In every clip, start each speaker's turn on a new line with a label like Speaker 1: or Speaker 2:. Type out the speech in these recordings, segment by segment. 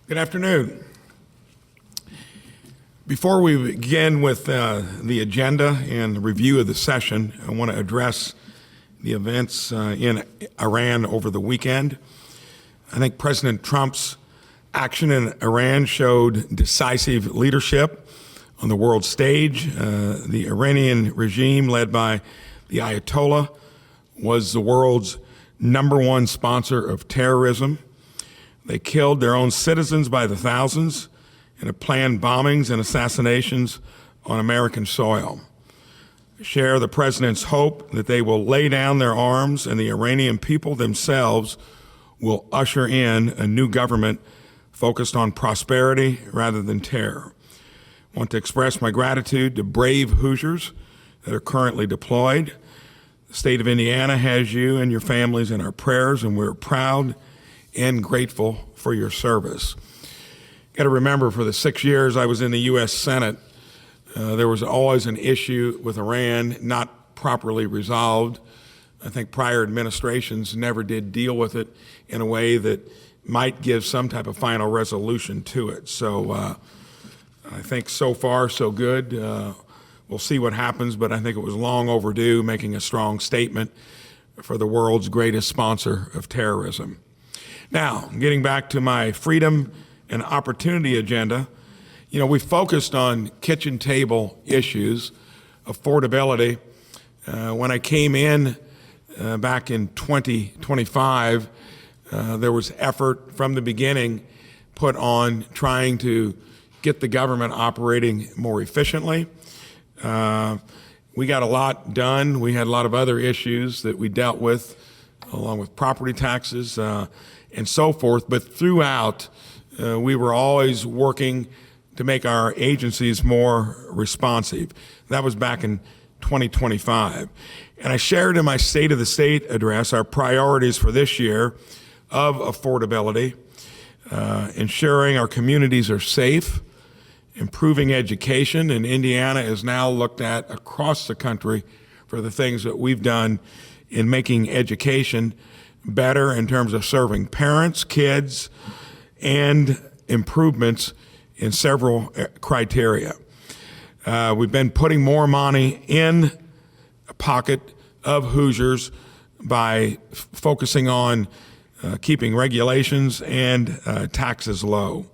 Speaker 1: Good afternoon. Before we begin with the agenda and the review of the session, I want to address the events in Iran over the weekend. I think President Trump's action in Iran showed decisive leadership on the world stage. The Iranian regime, led by the Ayatollah, was the world's #1 sponsor of terrorism. They killed their own citizens by the thousands and have planned bombings and assassinations on American soil. I share the president's hope that they will lay down their arms and the Iranian people themselves will usher in a new government focused on prosperity rather than terror. I want to express my gratitude to brave Hoosiers that are currently deployed. The state of Indiana has you and your families in our prayers, and we're proud and grateful for your service. Got to remember, for the 6 years I was in the U.S. Senate, there was always an issue with Iran not properly resolved. I think prior administrations never did deal with it in a way that might give some type of final resolution to it. So I think so far so good. We'll see what happens, but I think it was long overdue, making a strong statement for the world's greatest sponsor of terrorism. Now, getting back to my freedom and opportunity agenda, we focused on kitchen table issues, affordability. When I came in back in 2025, there was effort from the beginning put on trying to get the government operating more efficiently. We got a lot done. We had a lot of other issues that we dealt with, along with property taxes and so forth. But throughout, we were always working to make our agencies more responsive. That was back in 2025. And I shared in my State of the State address our priorities for this year of affordability, ensuring our communities are safe, improving education, and Indiana is now looked at across the country for the things that we've done in making education better in terms of serving parents, kids, and improvements in several criteria. We've been putting more money in a pocket of Hoosiers by focusing on keeping regulations and taxes low.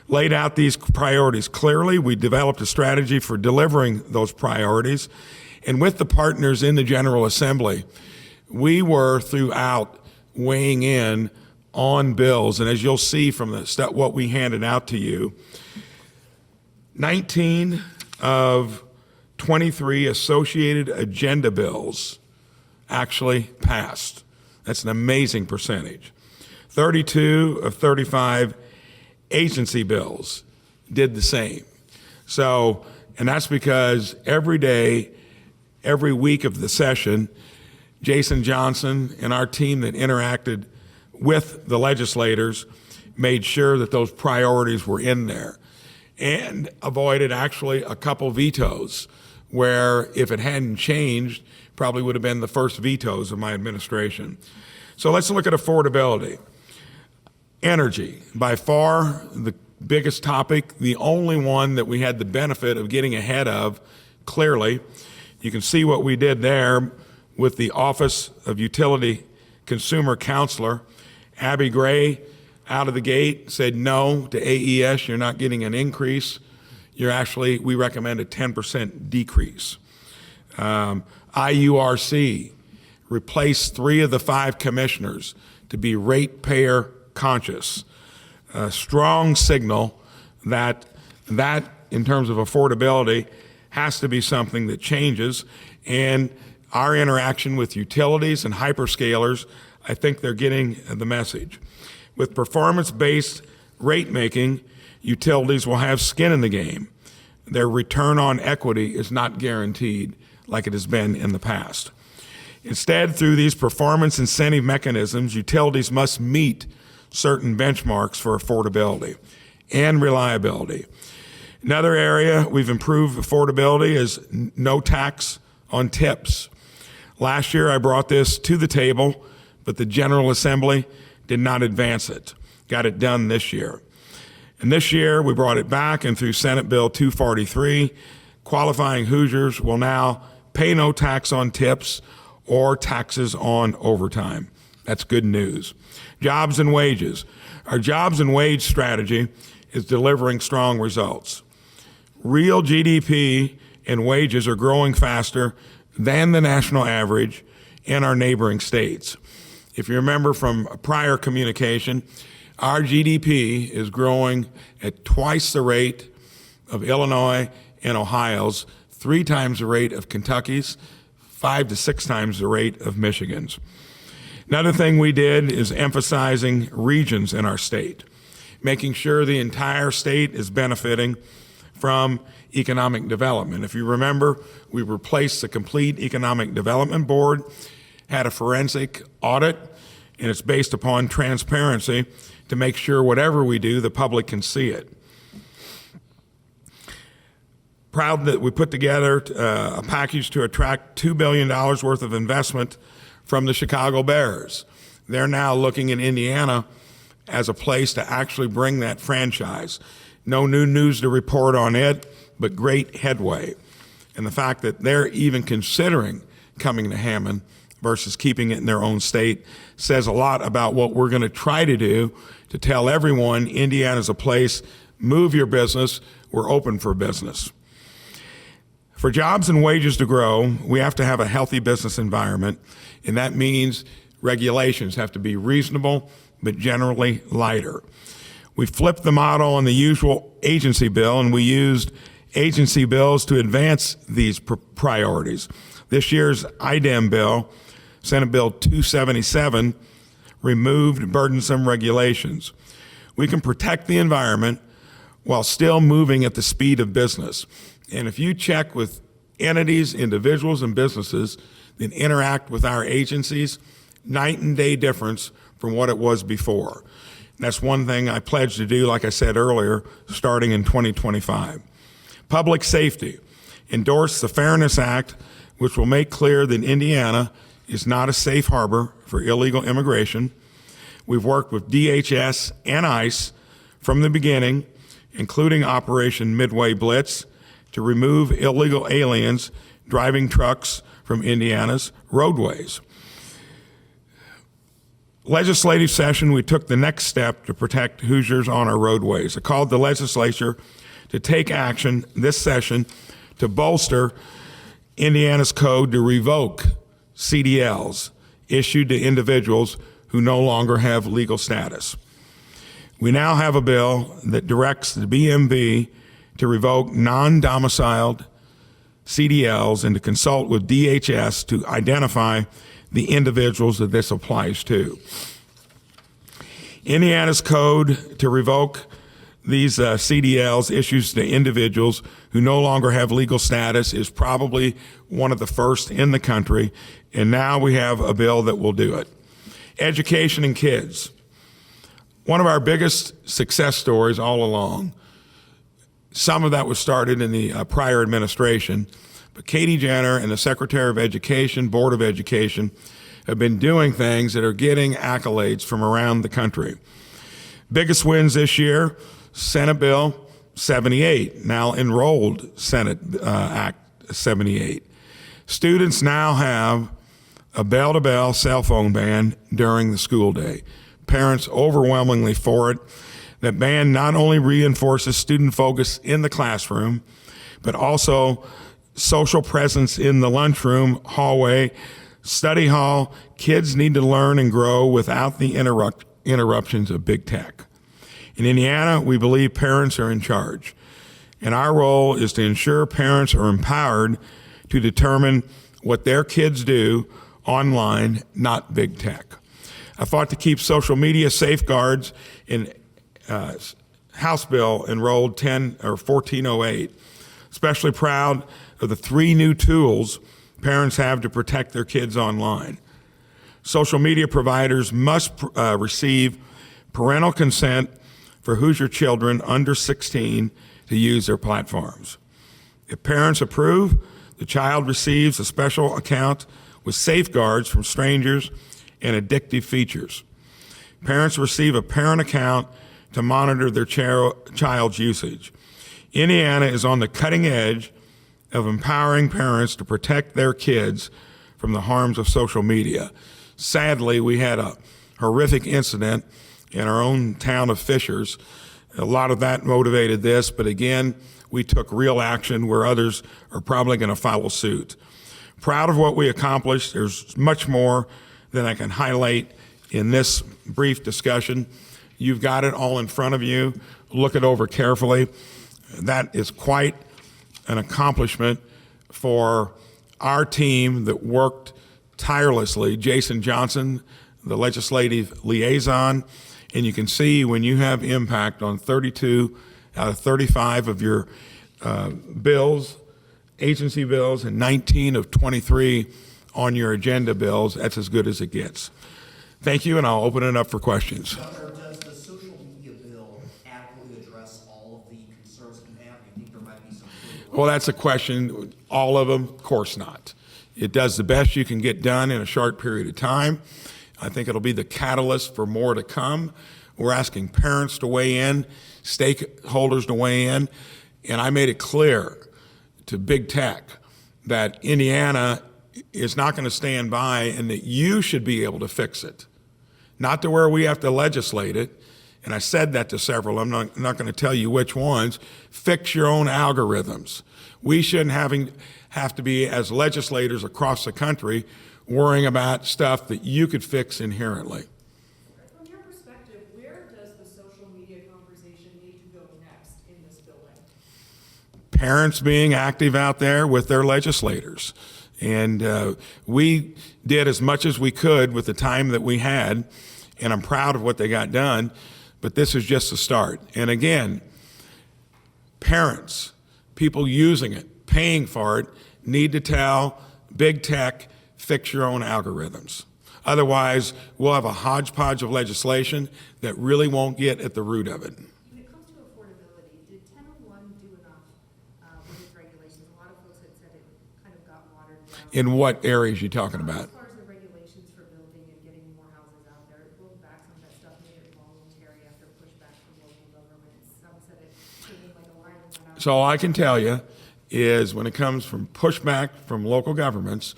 Speaker 1: Laid out these priorities clearly. We developed a strategy for delivering those priorities. And with the partners in the General Assembly, we were throughout weighing in on bills. And as you'll see from what we handed out to you, 19 of 23 associated agenda bills actually passed. That's an amazing percentage. 32 of 35 agency bills did the same. So, and that's because every day, every week of the session, Jason Johnson and our team that interacted with the legislators made sure that those priorities were in there and avoided actually a couple vetoes where, if it hadn't changed, probably would have been the first vetoes of my administration. So let's look at affordability. Energy, by far the biggest topic, the only one that we had the benefit of getting ahead of clearly. You can see what we did there with the Office of Utility Consumer Counselor. Abby Gray, out of the gate, said no to AES. You're not getting an increase. We recommend a 10% decrease. IURC replaced 3 of the 5 commissioners to be ratepayer conscious. A strong signal that in terms of affordability has to be something that changes. And our interaction with utilities and hyperscalers, I think they're getting the message. With performance-based rate making, utilities will have skin in the game. Their return on equity is not guaranteed like it has been in the past. Instead, through these performance incentive mechanisms, utilities must meet certain benchmarks for affordability and reliability. Another area we've improved affordability is no tax on tips. Last year, I brought this to the table, but the General Assembly did not advance it. Got it done this year. And this year, we brought it back, and through Senate Bill 243, qualifying Hoosiers will now pay no tax on tips or taxes on overtime. That's good news. Jobs and wages. Our jobs and wage strategy is delivering strong results. Real GDP and wages are growing faster than the national average in our neighboring states. If you remember from a prior communication, our GDP is growing at twice the rate of Illinois and Ohio's, 3 times the rate of Kentucky's, 5 to 6 times the rate of Michigan's. Another thing we did is emphasizing regions in our state, making sure the entire state is benefiting from economic development. If you remember, we replaced the complete Economic Development Board, had a forensic audit, and it's based upon transparency to make sure whatever we do, the public can see it. Proud that we put together a package to attract $2 billion worth of investment from the Chicago Bears. They're now looking at Indiana as a place to actually bring that franchise. No new news to report on it, but great headway. And the fact that they're even considering coming to Hammond versus keeping it in their own state says a lot about what we're going to try to do to tell everyone Indiana's a place, move your business, we're open for business. For jobs and wages to grow, we have to have a healthy business environment, and that means regulations have to be reasonable, but generally lighter. We flipped the model on the usual agency bill, and we used agency bills to advance these priorities. This year's IDEM bill, Senate Bill 277, removed burdensome regulations. We can protect the environment while still moving at the speed of business. And if you check with entities, individuals, and businesses that interact with our agencies, night and day difference from what it was before. And that's one thing I pledge to do, like I said earlier, starting in 2025. Public safety. Endorse the Fairness Act, which will make clear that Indiana is not a safe harbor for illegal immigration. We've worked with DHS and ICE from the beginning, including Operation Midway Blitz, to remove illegal aliens driving trucks from Indiana's roadways. Legislative session, we took the next step to protect Hoosiers on our roadways. I called the legislature to take action this session to bolster Indiana's code to revoke CDLs issued to individuals who no longer have legal status. We now have a bill that directs the BMV to revoke non-domiciled CDLs and to consult with DHS to identify the individuals that this applies to. Indiana's code to revoke these CDLs issues to individuals who no longer have legal status is probably one of the first in the country, and now we have a bill that will do it. Education and kids. One of our biggest success stories all along. Some of that was started in the prior administration, but Katie Jenner and the Secretary of Education, Board of Education, have been doing things that are getting accolades from around the country. Biggest wins this year, Senate Bill 78, now enrolled Senate Act 78. Students now have a bell-to-bell cell phone ban during the school day. Parents overwhelmingly for it. That ban not only reinforces student focus in the classroom, but also social presence in the lunchroom, hallway, study hall. Kids need to learn and grow without the interruptions of big tech. In Indiana, we believe parents are in charge, and our role is to ensure parents are empowered to determine what their kids do online, not big tech. I fought to keep social media safeguards in House Bill enrolled 1408. Especially proud of the 3 new tools parents have to protect their kids online. Social media providers must receive parental consent for Hoosier children under 16 to use their platforms. If parents approve, the child receives a special account with safeguards from strangers and addictive features. Parents receive a parent account to monitor their child's usage. Indiana is on the cutting edge of empowering parents to protect their kids from the harms of social media. Sadly, we had a horrific incident in our own town of Fishers. A lot of that motivated this, but again, we took real action where others are probably going to follow suit. Proud of what we accomplished. There's much more than I can highlight in this brief discussion. You've got it all in front of you. Look it over carefully. That is quite an accomplishment for our team that worked tirelessly. Jason Johnson, the legislative liaison, and you can see when you have impact on 32 out of 35 of your bills, agency bills, and 19 of 23 on your agenda bills, that's as good as it gets. Thank you, and I'll open it up for questions.
Speaker 2: Governor, does the social media bill adequately address all of the concerns you have? Do you think there might be some?
Speaker 1: Well, that's a question. All of them? Of course not. It does the best you can get done in a short period of time. I think it'll be the catalyst for more to come. We're asking parents to weigh in, stakeholders to weigh in, and I made it clear to big tech that Indiana is not going to stand by and that you should be able to fix it. Not to where we have to legislate it, and I said that to several. I'm not going to tell you which ones. Fix your own algorithms. We shouldn't have to be, as legislators across the country, worrying about stuff that you could fix inherently.
Speaker 3: From your perspective, where does the social media conversation need to go next in this building?
Speaker 1: Parents being active out there with their legislators. And we did as much as we could with the time that we had, and I'm proud of what they got done, but this is just a start. And again, parents, people using it, paying for it, need to tell big tech, fix your own algorithms. Otherwise, we'll have a hodgepodge of legislation that really won't get at the root of it.
Speaker 4: When it comes to affordability, did 1001 do enough with its regulations? A lot of folks had said it kind of got watered down.
Speaker 1: In what areas are you talking about?
Speaker 4: As far as the regulations for building and getting more houses out there, it rolled back some of that stuff, made it voluntary after pushback from local governments. Some said it came in like a line and went out.
Speaker 1: So all I can tell you is when it comes from pushback from local governments,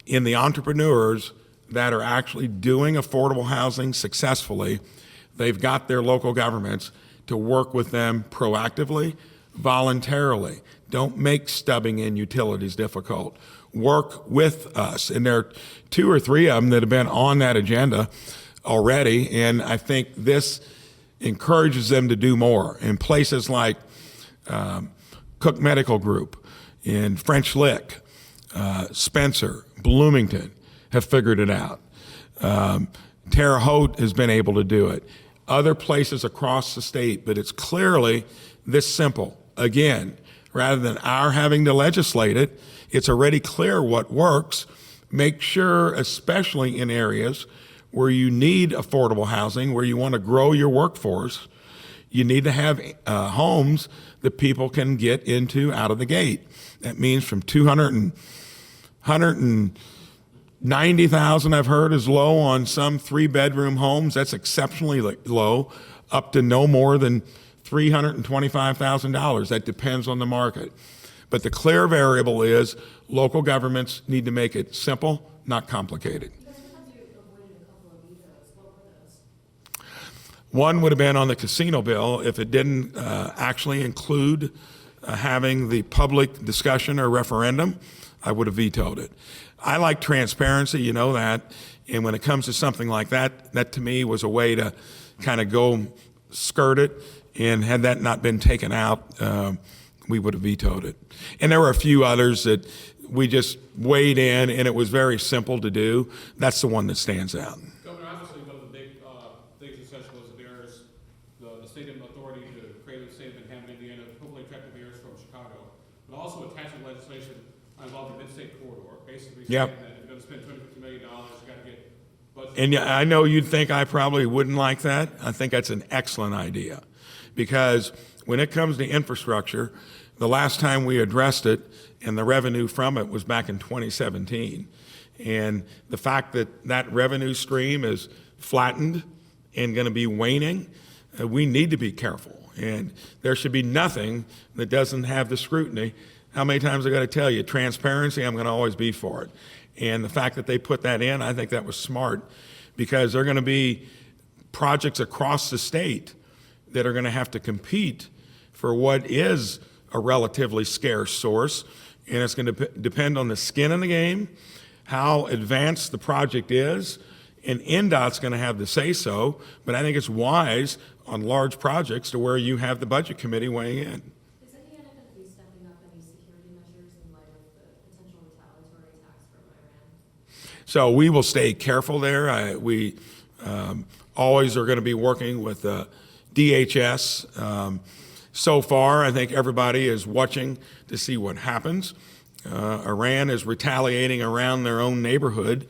Speaker 1: in the entrepreneurs that are actually doing affordable housing successfully, they've got their local governments to work with them proactively, voluntarily. Don't make stubbing in utilities difficult. Work with us. And there are 2 or 3 of them that have been on that agenda already, and I think this encourages them to do more. In places like Cook Medical Group, in French Lick, Spencer, Bloomington have figured it out. Terre Haute has been able to do it. Other places across the state, but it's clearly this simple. Again, rather than our having to legislate it, it's already clear what works. Make sure, especially in areas where you need affordable housing, where you want to grow your workforce, you need to have homes that people can get into out of the gate. That means from 190,000 I've heard is low on some 3-bedroom homes. That's exceptionally low, up to no more than $325,000. That depends on the market. But the clear variable is local governments need to make it simple, not complicated. One would have been on the casino bill if it didn't actually include having the public discussion or referendum. I would have vetoed it. I like transparency, you know that, and when it comes to something like that, that to me was a way to kind of go skirt it, and had that not been taken out, we would have vetoed it. And there were a few others that we just weighed in, and it was very simple to do. That's the one that stands out.
Speaker 5: Governor, obviously one of the big things in session was the mayors, the state authority to create a state of Manhattan, Indiana, hopefully attract the mayors from Chicago, but also attaching legislation involving the mid-state corridor, basically saying that if you're going to spend $250 million, you got to get budget.
Speaker 1: And yeah, I know you'd think I probably wouldn't like that. I think that's an excellent idea, because when it comes to infrastructure, the last time we addressed it and the revenue from it was back in 2017. And the fact that that revenue stream is flattened and going to be waning, we need to be careful. And there should be nothing that doesn't have the scrutiny. How many times I got to tell you, transparency, I'm going to always be for it. And the fact that they put that in, I think that was smart, because there are going to be projects across the state that are going to have to compete for what is a relatively scarce source. And it's going to depend on the skin in the game, how advanced the project is, and NDOT's going to have the say-so. But I think it's wise on large projects to where you have the budget committee weighing in.
Speaker 4: Is Indiana going to be stepping up any security measures in light of the potential retaliatory attacks from Iran?
Speaker 1: So we will stay careful there. We always are going to be working with DHS. So far, I think everybody is watching to see what happens. Iran is retaliating around their own neighborhood,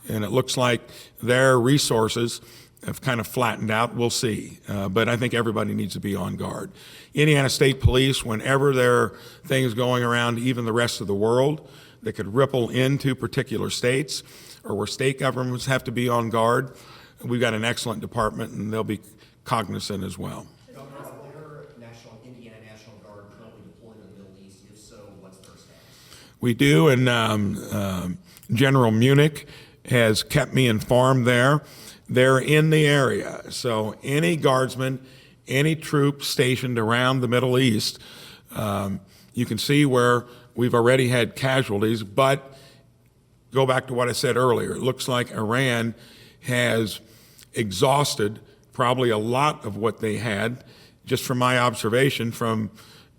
Speaker 1: and it looks like their resources have kind of flattened out. We'll see. But I think everybody needs to be on guard. Indiana State Police, whenever there are things going around even the rest of the world that could ripple into particular states, or where state governments have to be on guard, we've got an excellent department, and they'll be cognizant as well.
Speaker 2: Governor, are there Indiana National Guard currently deployed in the Middle East? If so, what's their status?
Speaker 1: We do, and General Munich has kept me informed there. They're in the area, so any guardsman, any troop stationed around the Middle East, you can see where we've already had casualties, but go back to what I said earlier. It looks like Iran has exhausted probably a lot of what they had, just from my observation from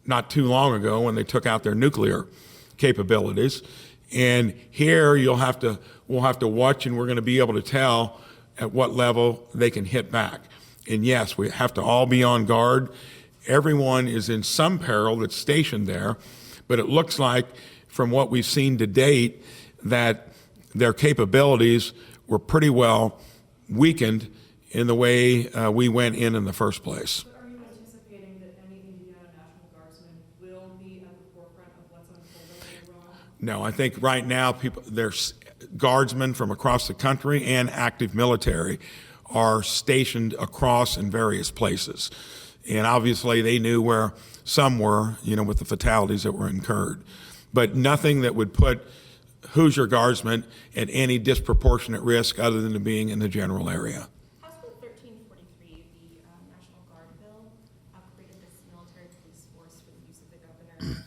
Speaker 1: not too long ago when they took out their nuclear capabilities. And here we'll have to watch, and we're going to be able to tell at what level they can hit back. And yes, we have to all be on guard. Everyone is in some peril that's stationed there, but it looks like from what we've seen to date that their capabilities were pretty well weakened in the way we went in the first place.
Speaker 3: But are you anticipating that any Indiana National Guardsmen will be at the forefront of what's unfolding in Iran?
Speaker 1: No, I think right now there's guardsmen from across the country and active military are stationed across in various places. And obviously they knew where some were, with the fatalities that were incurred. But nothing that would put Hoosier Guardsmen at any disproportionate risk other than being in the general area.
Speaker 6: House Bill 1343, the National Guard bill, created this military police force for the use of the governor.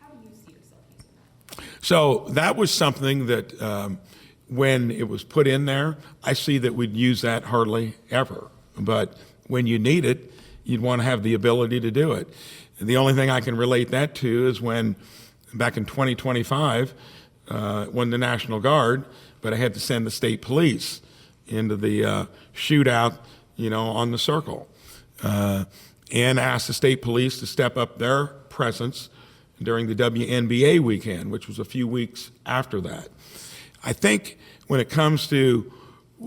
Speaker 6: How do you see yourself using that?
Speaker 1: So that was something that when it was put in there, I see that we'd use that hardly ever. But when you need it, you'd want to have the ability to do it. The only thing I can relate that to is when, back in 2025, when the National Guard, but I had to send the state police into the shootout, on the circle, and asked the state police to step up their presence during the WNBA weekend, which was a few weeks after that. I think when it comes to,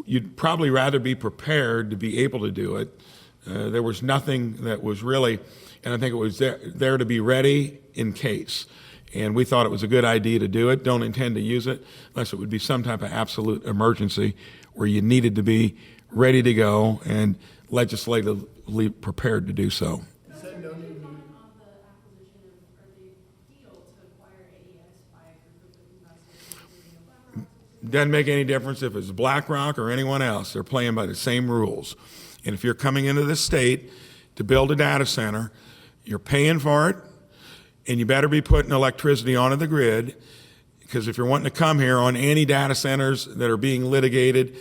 Speaker 1: you'd probably rather be prepared to be able to do it. There was nothing that was really, and I think it was there to be ready in case. And we thought it was a good idea to do it. Don't intend to use it unless it would be some type of absolute emergency where you needed to be ready to go and legislatively prepared to do so.
Speaker 3: Can you comment on the acquisition or the deal to acquire AES by a group of investors, including BlackRock?
Speaker 1: Doesn't make any difference if it's BlackRock or anyone else. They're playing by the same rules. And if you're coming into the state to build a data center, you're paying for it, and you better be putting electricity onto the grid, because if you're wanting to come here on any data centers that are being litigated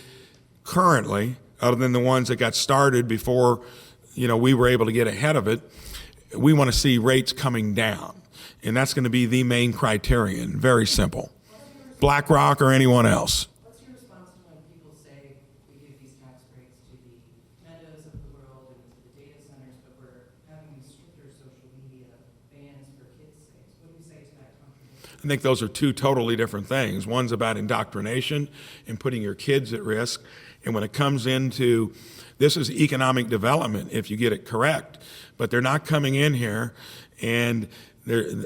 Speaker 1: currently, other than the ones that got started before, we were able to get ahead of it, we want to see rates coming down. And that's going to be the main criterion. Very simple. BlackRock or anyone else.
Speaker 7: What's your response to when people say we give these tax breaks to the Meadows of the world and to the data centers, but we're having stricter social media bans for kids' sakes? What do you say to that contradiction?
Speaker 1: I think those are two totally different things. One's about indoctrination and putting your kids at risk. And when it comes into, this is economic development if you get it correct, but they're not coming in here and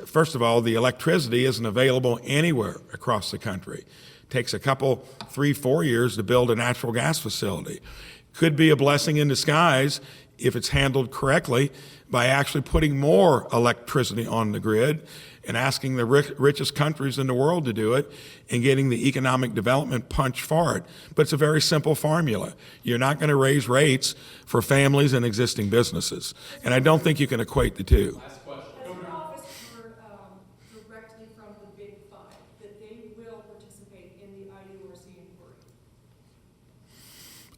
Speaker 1: first of all, the electricity isn't available anywhere across the country. It takes a couple, 3, 4 years to build a natural gas facility. Could be a blessing in disguise if it's handled correctly, by actually putting more electricity on the grid and asking the richest countries in the world to do it and getting the economic development punch for it. But it's a very simple formula. You're not going to raise rates for families and existing businesses. And I don't think you can equate the two.
Speaker 3: Has your office heard directly from the Big Five that they will participate in the IURC inquiry?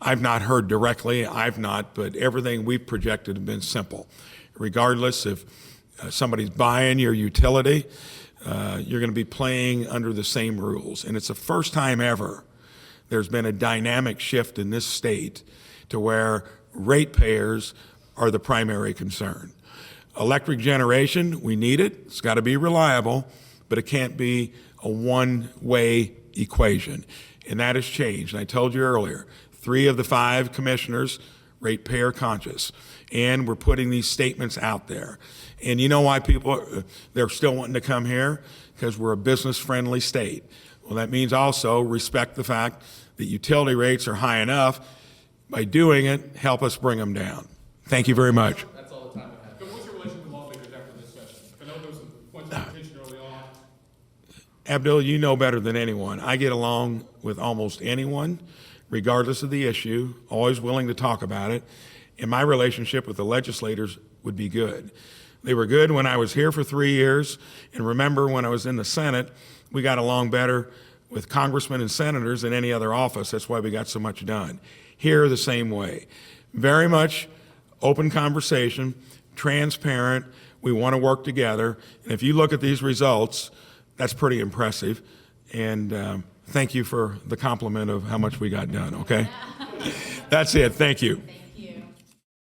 Speaker 1: I've not heard directly, but everything we've projected has been simple. Regardless if somebody's buying your utility, you're going to be playing under the same rules. And it's the first time ever there's been a dynamic shift in this state to where ratepayers are the primary concern. Electric generation, we need it. It's got to be reliable, but it can't be a one-way equation. And that has changed. And I told you earlier, 3 of the 5 commissioners ratepayer conscious. And we're putting these statements out there. And you know why people, they're still wanting to come here? Because we're a business-friendly state. Well, that means also respect the fact that utility rates are high enough. By doing it, help us bring them down. Thank you very much.
Speaker 5: That's all the time I have. But what's your relation with lawmakers after this session? I know there was some points of contention early on.
Speaker 1: Abdul, you know better than anyone. I get along with almost anyone, regardless of the issue, always willing to talk about it. And my relationship with the legislators would be good. They were good when I was here for 3 years. And remember, when I was in the Senate, we got along better with congressmen and senators than any other office. That's why we got so much done. Here, the same way. Very much open conversation, transparent. We want to work together. And if you look at these results, that's pretty impressive. And thank you for the compliment of how much we got done, okay? That's it. Thank you.